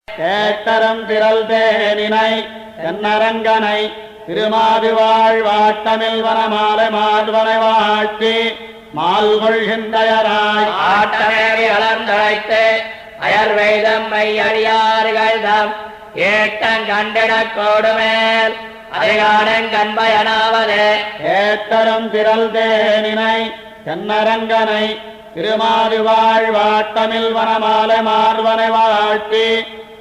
கேட்டரம் திரள் தேனினை தென்னரங்கனை திருமாது வாழ்வாட்டமில் வனமாலை மால்வனை வாழ்த்தி மால்கொள்கின்றயராய் ஆட்டமேவி வளர்ந்தழைத்து அயர்வேதம் மையறியார்கள் தம் ஏட்டன் கண்டிடக் கோடுமேல் அதிகாரன் கண்பயனாவது கேட்டரம் திரள் தேனினை தென்னரங்கனை திருமாது வாழ்வாட்டமில் வனமாலை மால்வனை வாழ்த்தி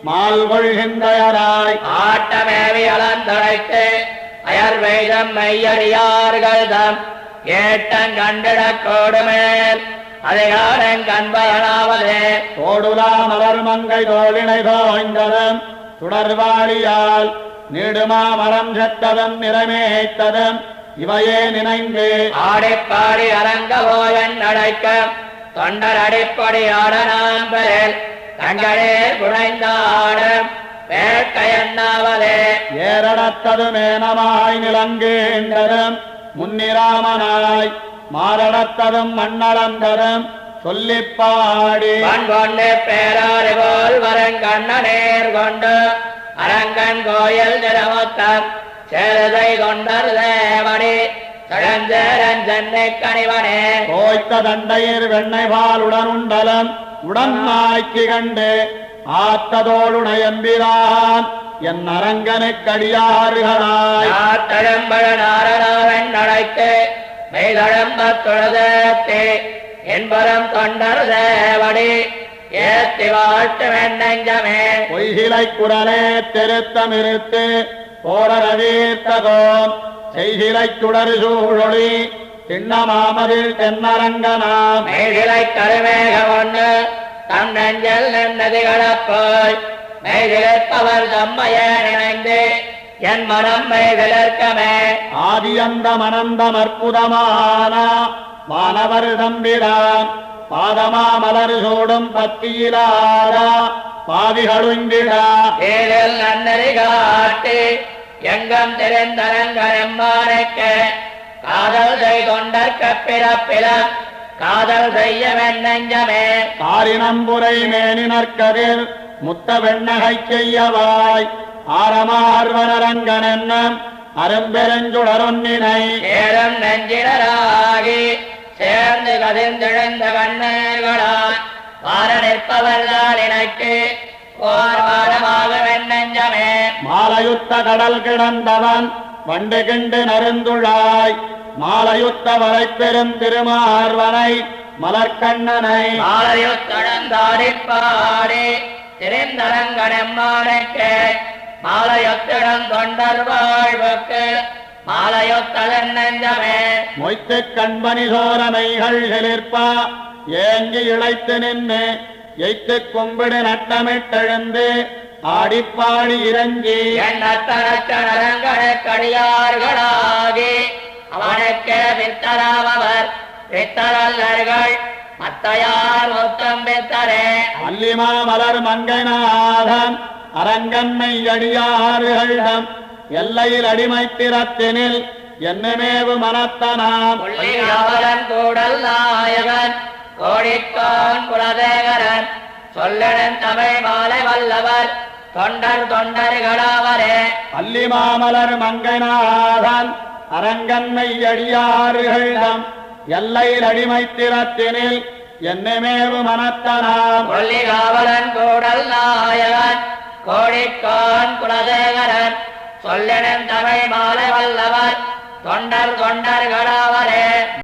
மால்கொள்கின்றயராய் ஆட்டமேவி வளர்ந்தழைத்து அயர்வேதம் மையறியார்கள் தம் ஏட்டன் கண்டிடக் கோடுமேல் அதிகாரன் கண்பயனாவது தோடுலா மலர் மங்கை தோழினை தோய்ந்ததும் சுடர்வாளியால் நீடுமா மரம் செத்ததும் நிறமேய்த்ததும் இவையே நினைந்து ஆடிப்பாடி அரங்கவோயன் அடைக்க தொண்டர் அடிப்படி ஆடனாம்பரில் தங்களே குழைந்தாடும் வேட்கையன்னாவதே ஏறடத்ததும் ஏனமாய் நிலங்கேண்டதும் முன்னிராமனாய் மாரடத்ததும் மண்ணளந்ததும் சொல்லிப்பாடி கொண்டு பேராறு போல் வரங்கண்ணனேர் கொண்டு அரங்கன் கோயில் திருமொத்தம் சேருதை கொண்டர் தேவடி சழஞ்சேரன் சென்னை கணிவனே தோய்த்த தண்டையர் வெண்ணெய் பாலுடன் உண்டலம் உடன் நாய்க்கு கண்டு ஆத்ததோடுணையம்பிரான் என் அரங்கனுக்கடியாறுகளாய் நாத்தழம்பழ நாரணாவன் அழைத்து மெய்தழம்ப தொழுதேத்தி என்பரம் தொண்டர் தேவடி ஏத்தி வாழ்த்து வெண்ணெஞ்சமே பொய்கிலை குரலே திருத்தமிருத்து போரவீர்த்தகோம் செய்கிலை சுடர் சூழொளி திண்ணமாமதில் தென்னரங்கனாம் மெய்கிலை கருமேக ஒன்று தம் நெஞ்சல் நன்னதிகளப்போய் மெய்கிழப்பவர் தம்மையே நினைந்து என் மனம் மெய்கிழக்கமே ஆதியந்த மனந்தம் அற்புதமான வானவர் தம்பிரான் பாதமா மலர் சூடும் பத்தியிலாரா பாவிகளுங்கிடா ஏழில் நன்னறி காட்டி எங்கம் தெரிந்தரங்கெம்மானுக்கு காதல் செய் கொண்டற்க பிறப்பில காதல் செய்ய வெண்ணெஞ்சமே காரினம்புரை மேனினற்கதிர் முத்த வெண்ணகை செய்யவாய் ஆரமார்வனரங்கனென்னும் அரும்பெருஞ்சுடரொன்னினை ஏறும் நெஞ்சினராகி சேர்ந்து கதிர்ந்தெழுந்த கண்ணீர்களால் வார நிற்பவர்கள் எனக்கு ஓர் வாரமாக வெண்ணெஞ்சமே மாலையுத்த கடல் கிடந்தவன் வண்டு கிண்டு நருந்துழாய் மாலையுத்த வரைப்பெரும் திருமார்வனை மலர்கண்ணனை மாலையொத்தடந்தாடிப்பாடி திரிந்தரங்கனெம்மானுக்கு மாலையொத்திடம் தொண்டர் வாழ்வுக்கு மாலையொத்ததன் நெஞ்சமே மொய்த்து கண்பனி சோரமைகள் செலிர்ப்பா ஏங்கி இழைத்து நின்று எய்த்து கும்பிடு நட்டமிட்டெழுந்து ஆடிப்பாடி இறங்கி எண்ணத்தனக்கடியார்களாகி அவனுக்கே வித்தராமவர் வித்தரல்லர்கள் மத்தையார் முத்தம் வித்தரே அல்லிமா மலர் மங்கைநாதன் அரங்கன்னை அடியாறுகளிடம் எல்லையில் அடிமைத்திரத்தினில் என்னமேவு மனத்தனாம் அவரன் கூடல் நாயகன் கோடிக்கோன் குலதேகரன் சொல்லடன் தமிழ் மாலை வல்லவர் தொண்டர்களாவரே அல்லிமாமலர் மங்கைநாதன் அரங்கன்னை அடியாறுகளிடம் எல்லையில் அடிமைத்திரத்தினில் என்னமேவு மனத்தனாம் கொல்லிகாவலன் கூடல் நாயகன் கோடிக்கோன் குலதேகரன் சொல்லடன் தமிழ் மாலை வல்லவர் தொண்டர்களாவரே